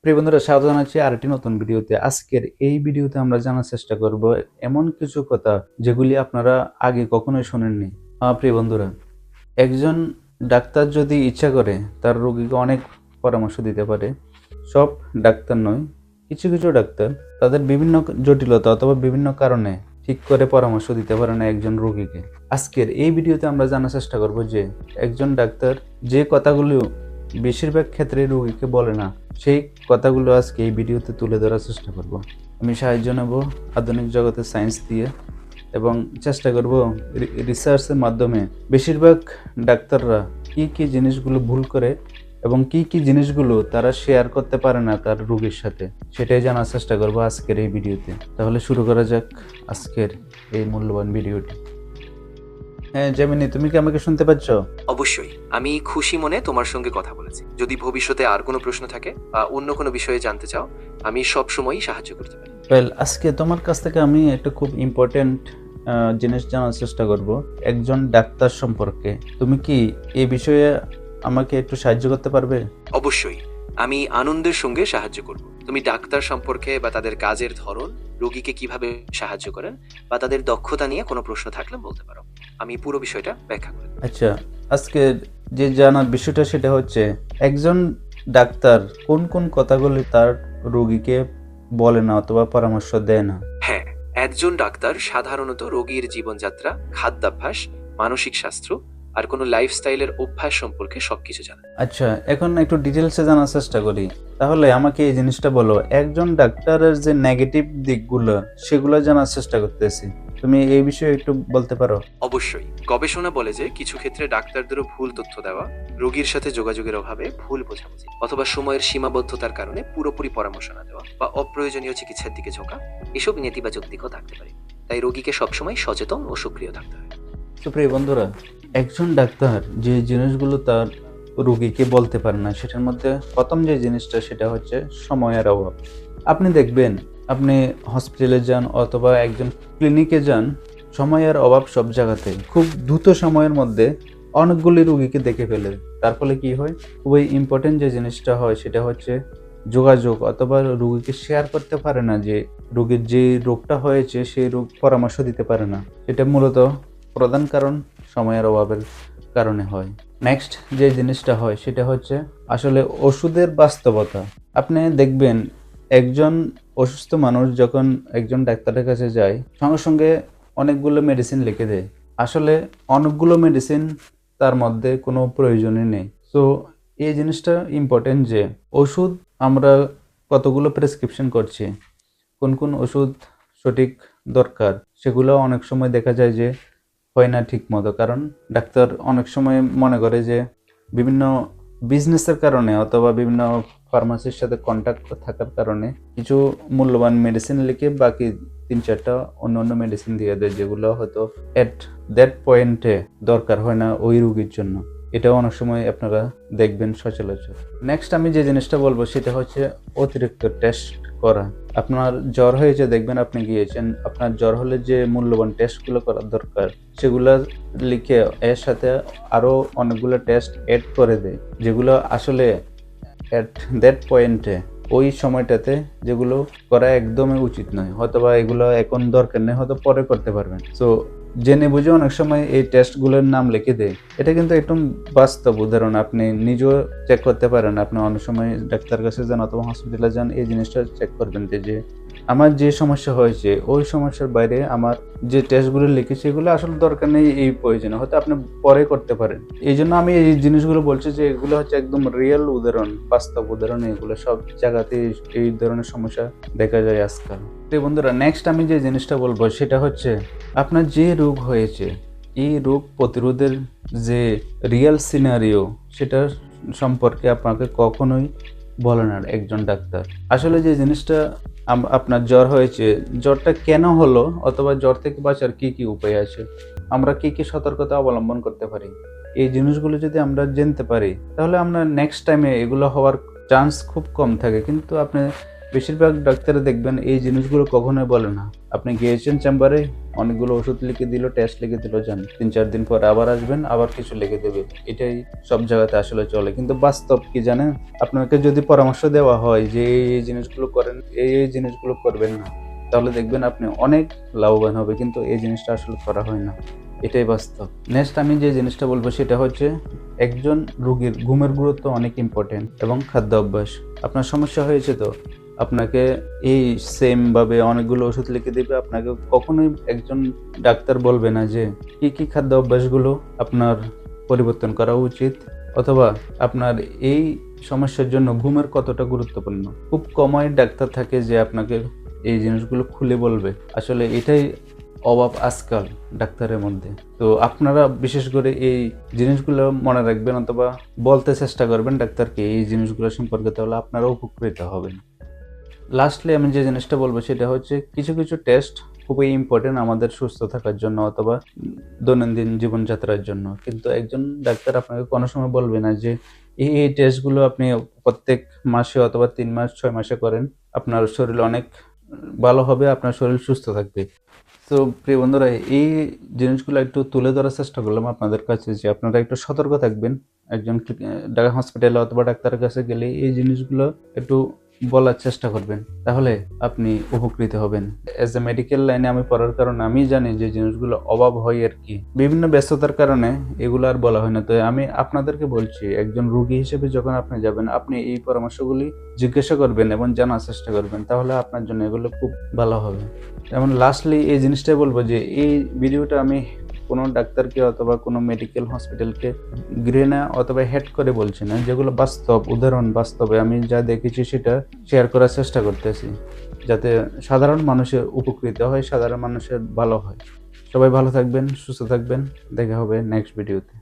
প্রিয় বন্ধুরা, স্বাগত জানাচ্ছি আরেকটি নতুন ভিডিওতে। আজকের এই ভিডিওতে আমরা জানার চেষ্টা করব এমন কিছু কথা যেগুলি আপনারা আগে কখনোই শোনেননি। প্রিয় বন্ধুরা, একজন ডাক্তার যদি ইচ্ছা করে তার রোগীকে অনেক পরামর্শ দিতে পারে। সব ডাক্তার নয়, কিছু কিছু ডাক্তার তাদের বিভিন্ন জটিলতা অথবা বিভিন্ন কারণে ঠিক করে পরামর্শ দিতে পারে না একজন রোগীকে। আজকের এই ভিডিওতে আমরা জানার চেষ্টা করব যে একজন ডাক্তার যে কথাগুলো বেশিরভাগ ক্ষেত্রে রোগীকে বলে না, সেই কথাগুলো আজকে এই ভিডিওতে তুলে ধরার চেষ্টা করব। আমি সাহায্য নেব আধুনিক জগতের সায়েন্স দিয়ে এবং চেষ্টা করব রিসার্চের মাধ্যমে বেশিরভাগ ডাক্তাররা কি কি জিনিসগুলো ভুল করে এবং কি কি জিনিসগুলো তারা শেয়ার করতে পারে না তার রোগীর সাথে, সেটাই জানার চেষ্টা করব আজকের এই ভিডিওতে। তাহলে শুরু করা যাক আজকের এই মূল্যবান ভিডিওটি। হ্যাঁ জেমিনি, তুমি কি আমাকে শুনতে পাচ্ছ? অবশ্যই, আমি খুশি মনে তোমার সঙ্গে কথা বলেছি। যদি ভবিষ্যতে আর কোনো প্রশ্ন থাকে বা অন্য কোনো বিষয়ে জানতে চাও, আমি সব সময়ই সাহায্য করতে পারি। ওয়েল, আজকে তোমার কাছ থেকে আমি একটা খুব ইম্পর্টেন্ট জিনিস জানার চেষ্টা করব একজন ডাক্তার সম্পর্কে। তুমি কি এই বিষয়ে আমাকে একটু সাহায্য করতে পারবে? অবশ্যই, আমি আনন্দের সঙ্গে সাহায্য করব। তুমি ডাক্তার সম্পর্কে বা তাদের কাজের ধরন, রোগীকে কিভাবে সাহায্য করেন বা তাদের দক্ষতা নিয়ে কোনো প্রশ্ন থাকলে বলতে পারো। আমি পুরো বিষয়টা ব্যাখ্যা করে দেব। আচ্ছা, আজকে যে জানার বিষয়টা সেটা হচ্ছে একজন ডাক্তার কোন কোন কথাগুলি তার রোগীকে বলে না অথবা পরামর্শ দেয় না। হ্যাঁ, একজন ডাক্তার সাধারণত রোগীর জীবনযাত্রা, খাদ্যাভ্যাস, মানসিক স্বাস্থ্য আর কোনো লাইফস্টাইলের অভ্যাস সম্পর্কে সবকিছু জানে। আচ্ছা, এখন একটু ডিটেলসে জানার চেষ্টা করি। তাহলে আমাকে এই জিনিসটা বলো, একজন ডাক্তারের যে নেগেটিভ দিকগুলো সেগুলো জানার চেষ্টা করতেছি, তুমি এই বিষয়ে একটু বলতে পারো? অবশ্যই, গবেষণা বলে যে কিছু ক্ষেত্রে ডাক্তারদেরও ভুল তথ্য দেওয়া, রোগীর সাথে যোগাযোগের অভাবে ভুল বোঝাবুঝি অথবা সময়ের সীমাবদ্ধতার কারণে পুরোপুরি পরামর্শ না দেওয়া বা অপ্রয়োজনীয় চিকিৎসার দিকে ঝোঁকা, এসব নেতিবাচক দিকও থাকতে পারে। তাই রোগীকে সবসময় সচেতন ও সক্রিয় থাকতে হয়। সুপ্রিয় বন্ধুরা, একজন ডাক্তার যে জিনিসগুলো তার রোগীকে বলতে পারে না সেটার মধ্যে প্রথম যে জিনিসটা সেটা হচ্ছে সময়ের অভাব। আপনি দেখবেন, আপনি হসপিটালে যান অথবা একজন ক্লিনিকে যান, সময়ের অভাব সব জায়গাতে। খুব দ্রুত সময়ের মধ্যে অনেকগুলি রোগীকে দেখে ফেলে। তার ফলে কি হয়, খুবই ইম্পর্টেন্ট যে জিনিসটা হয় সেটা হচ্ছে যোগাযোগ, অথবা রোগীকে শেয়ার করতে পারে না যে রোগীর যে রোগটা হয়েছে সেই রোগ পরামর্শ দিতে পারে না। এটা মূলত প্রধান কারণ সময়ের অভাবের কারণে হয়। নেক্সট যে জিনিসটা হয় সেটা হচ্ছে আসলে ওষুধের বাস্তবতা। আপনি দেখবেন একজন অসুস্থ মানুষ যখন একজন ডাক্তারের কাছে যায়, সঙ্গে সঙ্গে অনেকগুলো মেডিসিন লিখে দেয়। আসলে অনেকগুলো মেডিসিন তার মধ্যে কোনো প্রয়োজনই নেই। সো এই জিনিসটা ইম্পর্টেন্ট যে ওষুধ আমরা কতগুলো প্রেসক্রিপশন করছি, কোন কোন ওষুধ সঠিক দরকার, সেগুলো অনেক সময় দেখা যায় যে হয় না ঠিক মতো। কারণ ডাক্তার অনেক সময় মনে করে যে বিভিন্ন বিজনেসের কারণে অথবা বিভিন্ন ফার্মাসির সাথে কন্ট্যাক্ট থাকার কারণে কিছু মূল্যবান মেডিসিন লিখে বাকি 3-4টা অন্য অন্য মেডিসিন দিয়ে দেয়, যেগুলো হয়তো এট দ্যাট পয়েন্টে দরকার হয় না ওই রোগীর জন্য। এটাও অনেক সময় আপনারা দেখবেন সচরাচর। নেক্সট আমি যে জিনিসটা বলবো সেটা হচ্ছে অতিরিক্ত টেস্ট করা। আপনার জ্বর হয়েছে, দেখবেন আপনি গিয়েছেন, আপনার জ্বর হলে যে মূল্যবান টেস্টগুলো করার দরকার সেগুলো লিখে এর সাথে আরও অনেকগুলো টেস্ট অ্যাড করে দেয়, যেগুলো আসলে অ্যাট দ্যাট পয়েন্টে ওই সময়টাতে যেগুলো করা একদমই উচিত নয়। হয়তোবা এগুলো এখন দরকার নেই, হয়তো পরে করতে পারবেন। সো জেনে বুঝে অনেক সময় এই টেস্টগুলোর নাম লিখে দেয়। এটা কিন্তু একদম বাস্তব উদাহরণ, আপনি নিজেও চেক করতে পারেন। আপনি অনেক সময় ডাক্তার কাছে যান অথবা হসপিটালে যান, এই জিনিসটা চেক করবেন যে আমার যে সমস্যা হয়েছে ওই সমস্যার বাইরে আমার যে টেস্টগুলো লিখেছি এগুলো আসলে দরকার নেই, এই প্রয়োজনে হয়তো আপনি পরে করতে পারেন। এই জন্য আমি এই জিনিসগুলো বলছি যে এগুলো হচ্ছে একদম রিয়েল উদাহরণ, বাস্তব উদাহরণ। এগুলো সব জায়গাতে এই ধরনের সমস্যা দেখা যায় আজকাল। তো বন্ধুরা, নেক্সট আমি যে জিনিসটা বলবো সেটা হচ্ছে আপনার যে রোগ হয়েছে এই রোগ প্রতিরোধের যে রিয়েল সিনারিও সেটা সম্পর্কে আপনাকে কখনোই বলে না একজন ডাক্তার। আসলে যে জিনিসটা আপনার জ্বর হয়েছে, জ্বরটা কেন হলো অথবা জ্বর থেকে বাঁচার কি কি উপায় আছে, আমরা কি কি সতর্কতা অবলম্বন করতে পারি, এই জিনিসগুলো যদি আমরা জানতে পারি তাহলে আমরা নেক্সট টাইমে এগুলো হওয়ার চান্স খুব কম থাকে। কিন্তু আপনি বেশিরভাগ ডাক্তারে দেখবেন এই জিনিসগুলো কখনোই বলে না। আপনি গিয়েছেন চেম্বারে, অনেকগুলো ওষুধ লিখে দিল, টেস্ট লিখে দিল, যান। ৩-৪ দিন পরে আবার আসবেন, আবার কিছু লিখে দেবে। এটাই সব জায়গাতে আসলে চলে। কিন্তু বাস্তব কি জানেন? আপনাকে যদি পরামর্শ দেওয়া হয় যে এই জিনিসগুলো করেন, এই জিনিসগুলো করবেন না, তাহলে দেখবেন আপনি অনেক লাভবান হবে। কিন্তু এই জিনিসটা আসলে করা হয় না। এটাই বাস্তব। নেক্সট আমি যে জিনিসটা বলবো সেটা হচ্ছে একজন রোগীর ঘুমের গুরুত্ব অনেক ইম্পর্টেন্ট এবং খাদ্য অভ্যাস। আপনার সমস্যা হয়েছে তো আপনাকে এই সেম ভাবে অনেকগুলো ওষুধ লিখে দিবে। আপনাকে কখনোই একজন ডাক্তার বলবে না যে কি খাদ্য অভ্যাসগুলো আপনার পরিবর্তন করা উচিত, অথবা আপনার এই সমস্যার জন্য ঘুমের কতটা গুরুত্বপূর্ণ। খুব কমই ডাক্তার থাকে যে আপনাকে এই জিনিসগুলো খুলে বলবে। আসলে এটাই অভাব আজকাল ডাক্তারের মধ্যে। তো আপনারা বিশেষ করে এই জিনিসগুলো মনে রাখবেন অথবা বলতে চেষ্টা করবেন ডাক্তারকে এই জিনিসগুলো সম্পর্কে, তাহলে আপনারা উপকৃত হবেন। লাস্টলি আমি যে জিনিসটা বলবো সেটা হচ্ছে কিছু টেস্ট খুবই ইম্পর্টেন্ট আমাদের সুস্থ থাকার জন্য অথবা দৈনন্দিন জীবনযাত্রার জন্য। কিন্তু একজন ডাক্তার আপনাকে কোনো সময় বলবে না যে এই টেস্টগুলো আপনি প্রত্যেক মাসে অথবা ৩ মাস ৬ মাসে করেন। আপনার শরীর অনেক ভালো হবে, আপনার শরীর সুস্থ থাকবে। তো প্রিয় বন্ধুরা, এই জিনিসগুলো একটু তুলে ধরার চেষ্টা করলাম আপনাদের কাছে যে আপনারা একটু সতর্ক থাকবেন। একজন হসপিটালে অথবা ডাক্তারের কাছে গেলে এই জিনিসগুলো একটু বলার চেষ্টা করবেন, তাহলে আপনি উপকৃত হবেন। অ্যাজ এ মেডিকেল লাইনে আমি পড়ার কারণে আমি জানি যে জিনিসগুলো অভাব হয় আর কি, বিভিন্ন ব্যস্ততার কারণে এগুলো আর বলা হয় না। তো আমি আপনাদেরকে বলছি, একজন রোগী হিসেবে যখন আপনি যাবেন, আপনি এই পরামর্শগুলি জিজ্ঞাসা করবেন এবং জানার চেষ্টা করবেন, তাহলে আপনার জন্য এগুলো খুব ভালো হবে। যেমন লাস্টলি এই জিনিসটাই বলবো যে এই ভিডিওটা আমি কোনো ডাক্তারকে অথবা কোনো মেডিকেল হসপিটালকে ঘৃণা অথবা হেড করে বলছি না, যেগুলো বাস্তব উদাহরণ, বাস্তবে আমি যা দেখেছি সেটা শেয়ার করার চেষ্টা করতেছি, যাতে সাধারণ মানুষের উপকৃত হয়, সাধারণ মানুষের ভালো হয়। সবাই ভালো থাকবেন, সুস্থ থাকবেন। দেখা হবে নেক্সট ভিডিওতে।